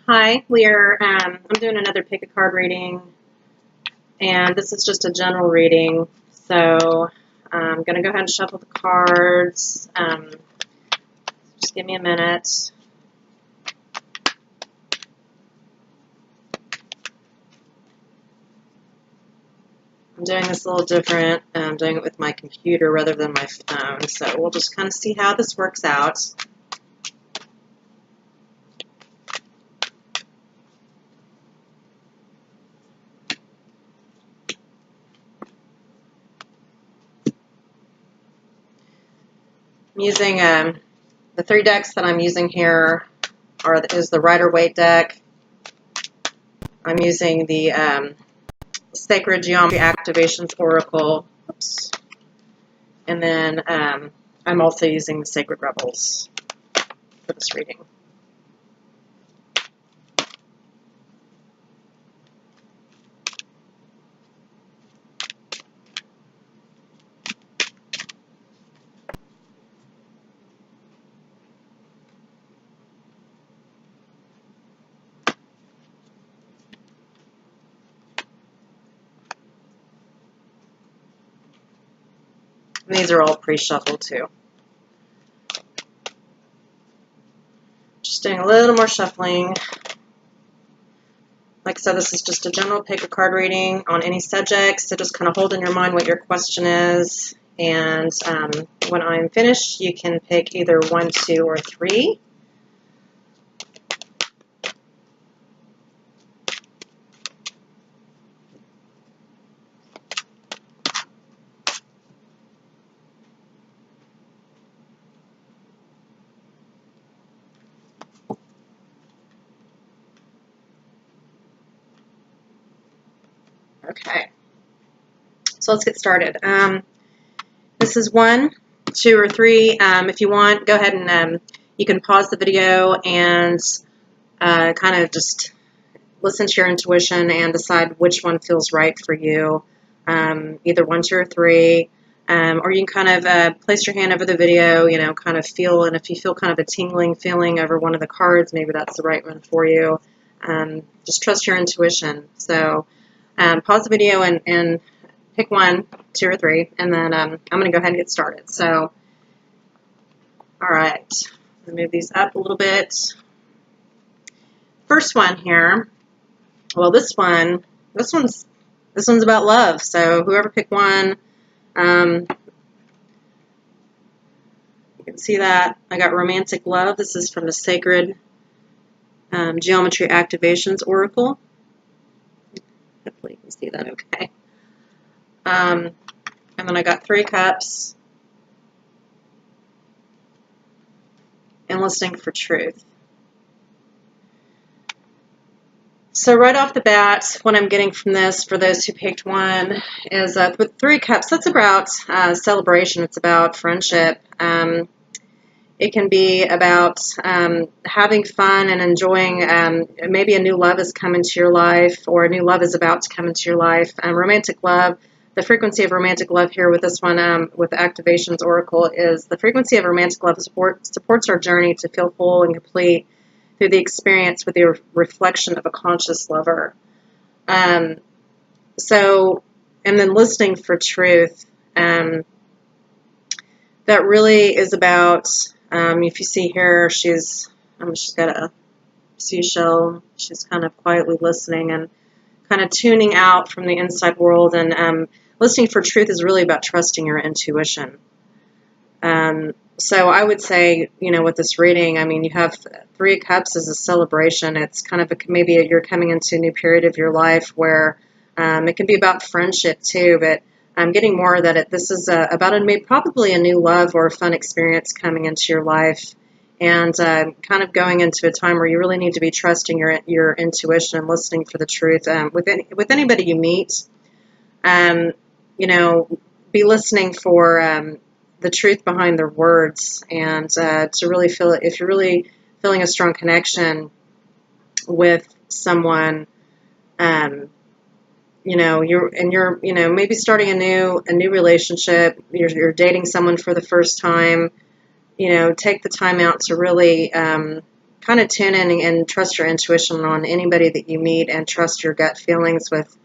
Hi, I'm doing another pick a card reading, and this is just a general reading. So I'm going to go ahead and shuffle the cards. Just give me a minute. I'm doing this a little different. I'm doing it with my computer rather than my phone. So we'll just kind of see how this works out. I'm using the three decks that I'm using here is the Rider-Waite deck. I'm using the Sacred Geometry Activations Oracle. Oops. And then I'm also using the Sacred Rebels for this reading. And these are all pre-shuffled too. Just doing a little more shuffling. Like I said, this is just a general pick a card reading on any subject, so just kind of hold in your mind what your question is. And when I'm finished, you can pick either 1, 2, or 3. Okay, so let's get started. This is 1, 2, or 3. If you want, go ahead and you can pause the video and kind of just listen to your intuition and decide which one feels right for you. Either 1, 2, or 3. Or you can kind of place your hand over the video, kind of feel, and if you feel kind of a tingling feeling over one of the cards, maybe that's the right one for you. Just trust your intuition. So pause the video and pick 1, 2, or 3, and then I'm going to go ahead and get started. So, all right, move these up a little bit. First one here. Well, this one's about love. So whoever picked 1, you can see that I got romantic love. This is from the Sacred Geometry Activations Oracle. Hopefully you can see that okay. And then I got 3 cups and listening for truth. So right off the bat, what I'm getting from this, for those who picked 1, is with 3 cups, that's about celebration. It's about friendship. It can be about having fun and enjoying. Maybe a new love has come into your life, or a new love is about to come into your life. Romantic love. The frequency of romantic love here with this one, with the Activations Oracle, is the frequency of romantic love supports our journey to feel whole and complete through the experience with the reflection of a conscious lover. So, and then listening for truth, that really is about, if you see here, she's got a seashell. She's kind of quietly listening and kind of tuning out from the inside world. And listening for truth is really about trusting your intuition. So I would say, with this reading, you have 3 cups as a celebration. It's kind of maybe you're coming into a new period of your life where it can be about friendship too, but I'm getting more that this is about probably a new love or a fun experience coming into your life, and kind of going into a time where you really need to be trusting your intuition and listening for the truth. With anybody you meet, be listening for the truth behind their words, and to really feel it. If you're really feeling a strong connection with someone, you're maybe starting a new relationship. You're dating someone for the first time. Take the time out to really kind kind of tune in and trust your intuition on anybody that you meet, and trust your gut feelings with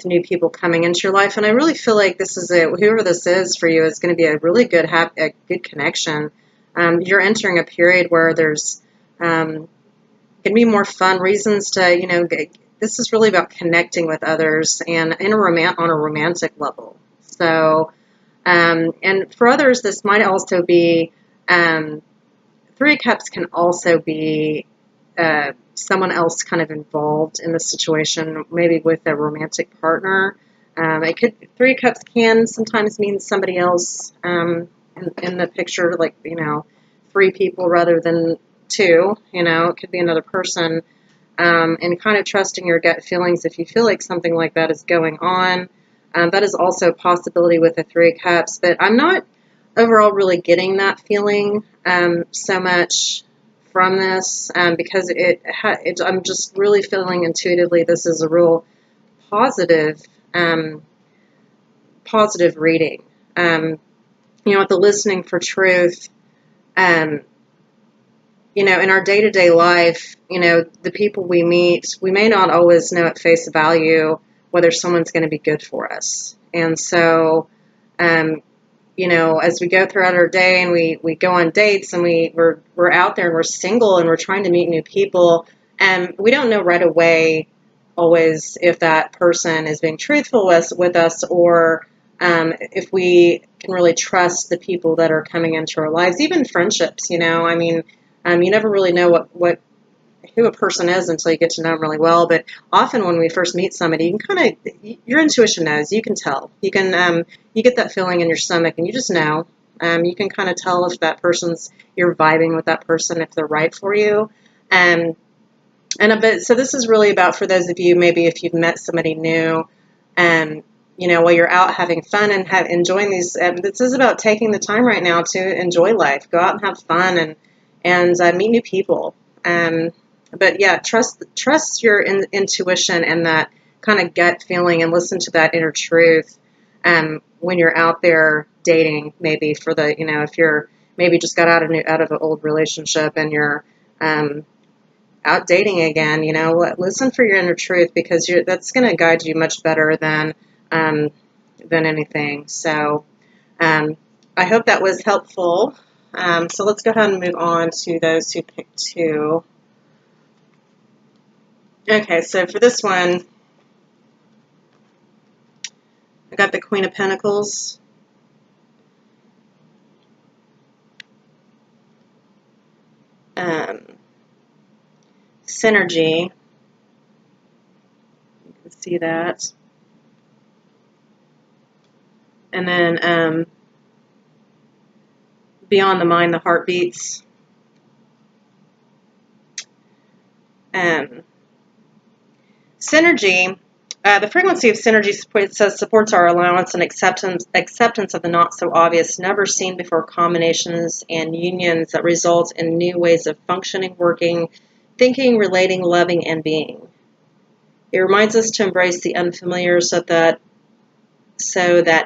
new people coming into your life. And I really feel like this is whoever this is for you is going to be a really good a good connection. You're entering a period where there's going to be more fun reasons to, this is really about connecting with others and on a romantic level. So, and for others, this might also be, Three of Cups can also be someone else kind of involved in the situation, maybe with a romantic partner. Three of Cups can sometimes mean somebody else in the picture, like, three people rather than two. It could be another person. And kind of trusting your gut feelings if you feel like something like that is going on. That is also a possibility with the Three of Cups, but I'm not overall really getting that feeling so much from this because I'm just really feeling intuitively this is a real positive reading. With the listening for truth, in our day-to-day life, the people we meet, we may not always know at face value whether someone's going to be good for us. And so, as we go throughout our day and we go on dates and we're out there and we're single and we're trying to meet new people, and we don't know right away always if that person is being truthful with us or if we can really trust the people that are coming into our lives, even friendships. You never really know who a person is until you get to know them really well. But often when we first meet somebody, you can your intuition knows. You can tell. You can you get that feeling in your stomach, and you just know. You can kind of tell if you're vibing with that person, if they're right for you. So this is really about, for those of you, maybe if you've met somebody new, while you're out having fun and enjoying these. This is about taking the time right now to enjoy life, go out and have fun and meet new people. But yeah, trust your intuition and that kind of gut feeling, and listen to that inner truth when you're out there dating. Maybe if you're maybe just got out of an old relationship and you're out dating again, listen for your inner truth, because that's going to guide you much better than anything. So I hope that was helpful. So let's go ahead and move on to those who picked two. Okay, so for this one, I got the Queen of Pentacles. Synergy. You can see that. And then Beyond the Mind, the Heartbeats. Synergy. The frequency of synergy supports our allowance and acceptance of the not-so-obvious, never-seen-before combinations and unions that result in new ways of functioning, working, thinking, relating, loving, and being. It reminds us to embrace the unfamiliar so that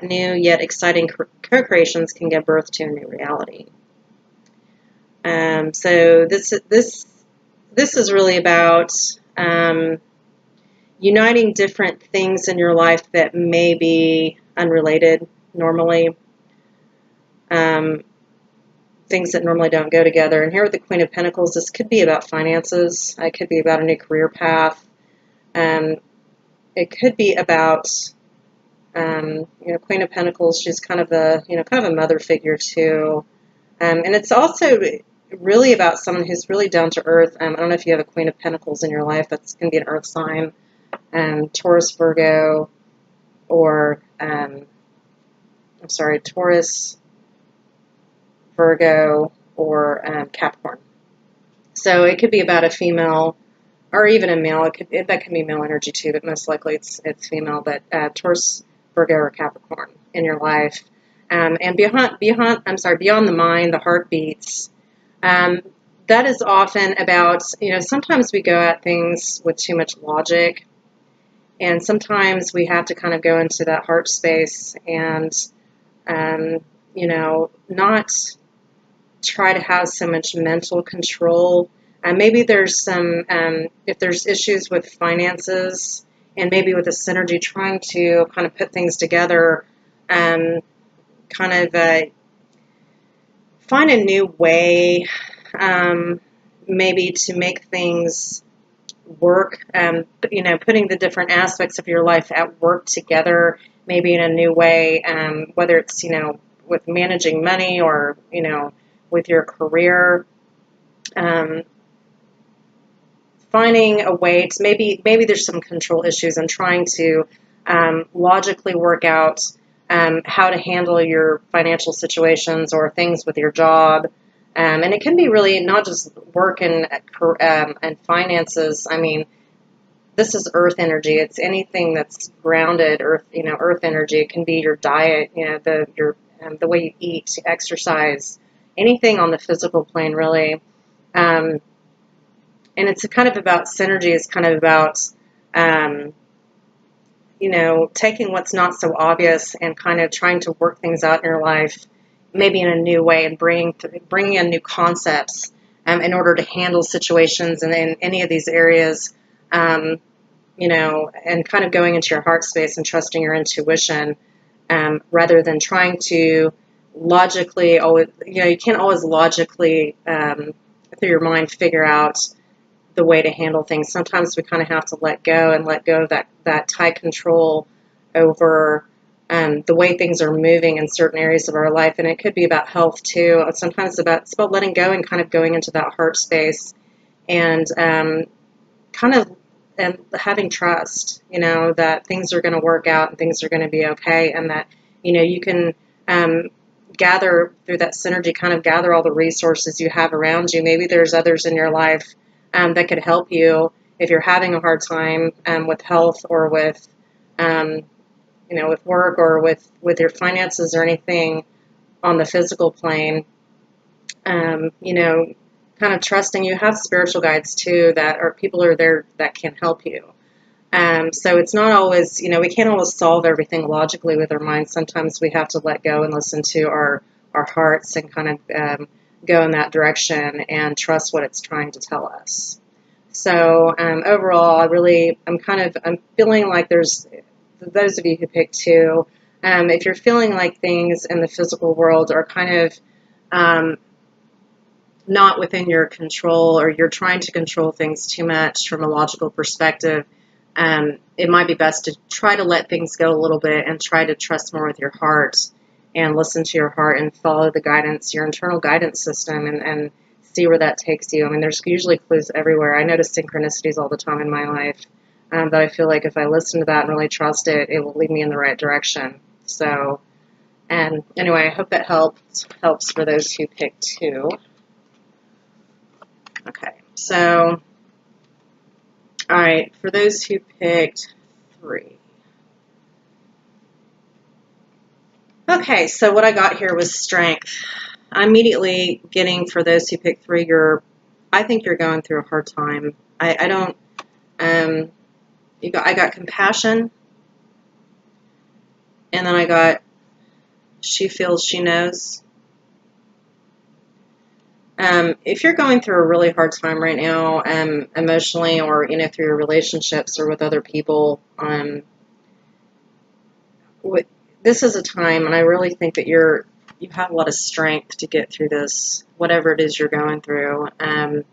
new yet exciting co-creations can give birth to a new reality. So this is really about uniting different things in your life that may be unrelated normally, things that normally don't go together. And here with the Queen of Pentacles, this could be about finances. It could be about a new career path. It could be about, Queen of Pentacles. She's kind of a mother figure too. And it's also really about someone who's really down to earth. I don't know if you have a Queen of Pentacles in your life. That's going to be an earth sign. Taurus, Virgo, or Taurus, Virgo, or Capricorn. So it could be about a female, or even a male. That can be male energy too, but most likely it's female. But Taurus, Virgo, or Capricorn in your life, and beyond the mind, the heartbeats. That is often about, sometimes we go at things with too much logic. And sometimes we have to kind of go into that heart space and, not try to have so much mental control. Maybe there's some, if there's issues with finances and maybe with the synergy, trying to kind of put things together, kind of find a new way, maybe to make things work, putting the different aspects of your life at work together, maybe in a new way, whether it's, with managing money or, with your career, finding a way to, maybe there's some control issues and trying to logically work out how to handle your financial situations or things with your job. And it can be really not just work and finances. I mean, this is earth energy. It's anything that's grounded, earth energy. It can be your diet, the way you eat, exercise, anything on the physical plane, really. And it's kind of about synergy. It's kind of about, taking what's not so obvious and kind of trying to work things out in your life, maybe in a new way, and bringing in new concepts in order to handle situations and in any of these areas, and kind of going into your heart space and trusting your intuition, rather than trying to logically, you can't always logically, through your mind, figure out the way to handle things. Sometimes we kind of have to let go of that tight control over the way things are moving in certain areas of our life. And it could be about health too. Sometimes it's about letting go and kind of going into that heart space and kind of having trust, that things are going to work out and things are going to be okay, and that, you can gather through that synergy, kind of gather all the resources you have around you. Maybe there's others in your life that could help you if you're having a hard time with health or with, with work or with your finances or anything on the physical plane. Kind of trusting you have spiritual guides too, people are there that can help you. So it's not always, we can't always solve everything logically with our minds. Sometimes we have to let go and listen to our hearts and kind of go in that direction and trust what it's trying to tell us. So overall, I'm feeling like there's, those of you who picked 2, if you're feeling like things in the physical world are kind of not within your control, or you're trying to control things too much from a logical perspective, it might be best to try to let things go a little bit and try to trust more with your heart and listen to your heart and follow the guidance, your internal guidance system, and see where that takes you. I mean, there's usually clues everywhere. I notice synchronicities all the time in my life, but I feel like if I listen to that and really trust it, it will lead me in the right direction. So, and anyway, I hope that helps for those who picked 2. Okay, so, all right, for those who picked 3. Okay, so what I got here was strength. I'm immediately getting, for those who picked 3, I think you're going through a hard time. I got compassion, and then I got she feels she knows. If you're going through a really hard time right now, emotionally, or through your relationships or with other people, this is a time, and I really think that you have a lot of strength to get through this, whatever it is you're going through. And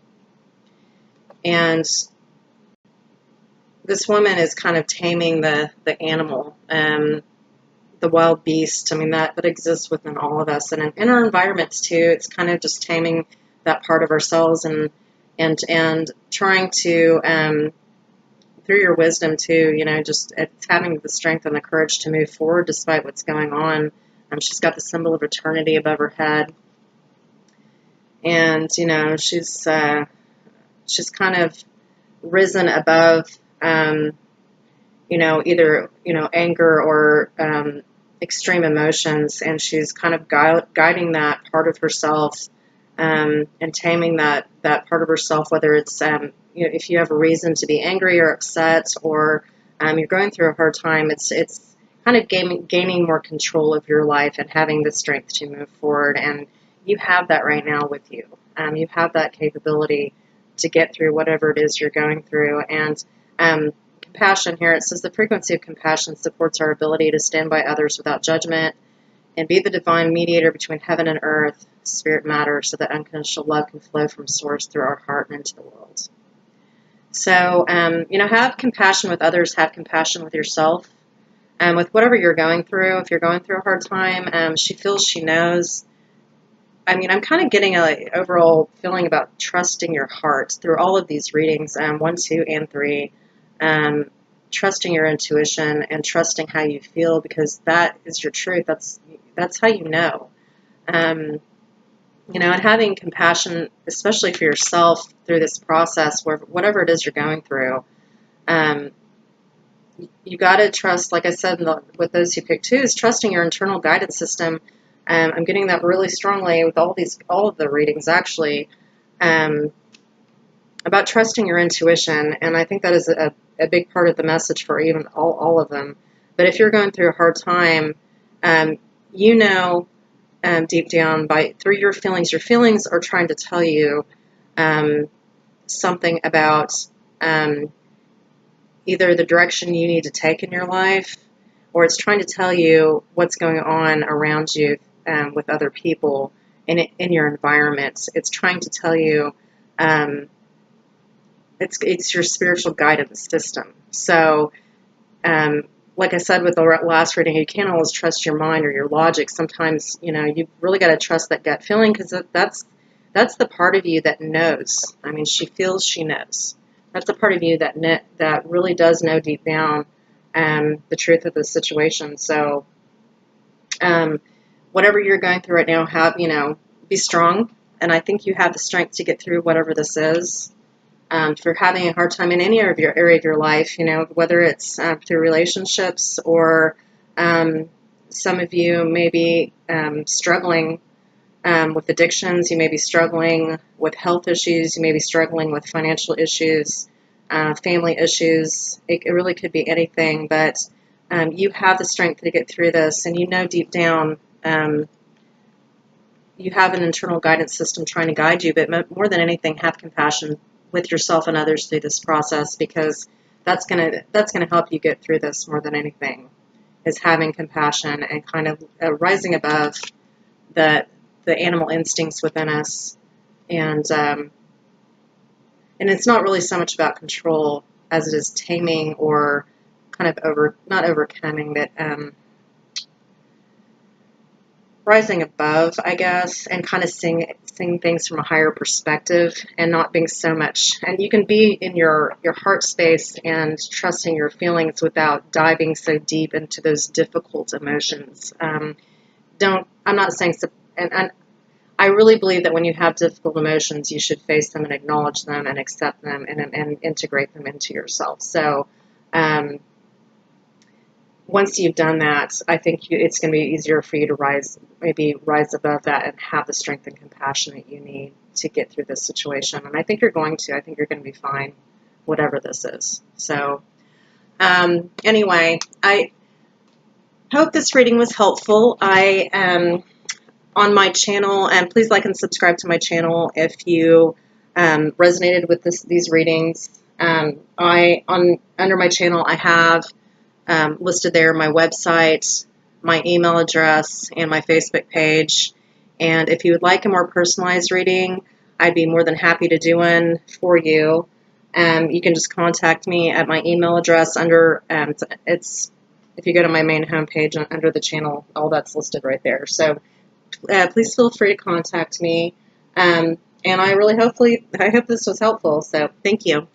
this woman is kind of taming the animal, the wild beast. I mean, that exists within all of us, and in our environments too. It's kind of just taming that part of ourselves and trying to, through your wisdom too, just it's having the strength and the courage to move forward despite what's going on. She's got the symbol of eternity above her head, and she's kind of risen above, either anger or extreme emotions, and she's kind of guiding that part of herself, and taming that part of herself, whether it's if you have a reason to be angry or upset, or you're going through a hard time. It's kind of gaining more control of your life and having the strength to move forward, and you have that right now with you. You have that capability to get through whatever it is you're going through. And compassion here, it says the frequency of compassion supports our ability to stand by others without judgment and be the divine mediator between heaven and earth, spirit matter, so that unconditional love can flow from source through our heart and into the world. So, have compassion with others, have compassion with yourself. With whatever you're going through, if you're going through a hard time, she feels she knows. I'm kind of getting an overall feeling about trusting your heart through all of these readings, 1, 2, and 3. Trusting your intuition and trusting how you feel, because that is your truth. That's how you know. And having compassion, especially for yourself through this process, whatever it is you're going through. You got to trust, like I said, with those who pick 2, is trusting your internal guidance system. I'm getting that really strongly with all of the readings, actually, about trusting your intuition. And I think that is a big part of the message for even all of them. But if you're going through a hard time, deep down, through your feelings are trying to tell you something about either the direction you need to take in your life, or it's trying to tell you what's going on around you with other people in your environment. It's trying to tell you it's your spiritual guidance system. So, like I said with the last reading, you can't always trust your mind or your logic. Sometimes, you've really got to trust that gut feeling, because that's the part of you that knows. She feels she knows. That's the part of you that really does know deep down the truth of the situation. So, whatever you're going through right now, be strong. And I think you have the strength to get through whatever this is. If you're having a hard time in any area of your life, whether it's through relationships, or some of you may be struggling with addictions, you may be struggling with health issues, you may be struggling with financial issues, family issues. It really could be anything, but you have the strength to get through this, and deep down you have an internal guidance system trying to guide you. But more than anything, have compassion with yourself and others through this process, because that's gonna help you get through this more than anything, is having compassion and kind of rising above the animal instincts within us, and it's not really so much about control as it is taming, or kind of not overcoming, but rising above, I guess, and kind of seeing things from a higher perspective, and not being so much. And you can be in your heart space and trusting your feelings without diving so deep into those difficult emotions. I'm not saying, and I really believe that when you have difficult emotions, you should face them and acknowledge them and accept them and integrate them into yourself. So, once you've done that, I think it's going to be easier for you to rise above that and have the strength and compassion that you need to get through this situation. And I think you're going to. I think you're going to be fine, whatever this is. So, anyway, I hope this reading was helpful. On my channel, and please like and subscribe to my channel if you resonated with these readings. Under my channel, I have listed there my website, my email address, and my Facebook page. And if you would like a more personalized reading, I'd be more than happy to do one for you. You can just contact me at my email address under if you go to my main homepage under the channel, all that's listed right there. So please feel free to contact me. And I hope this was helpful. So thank you.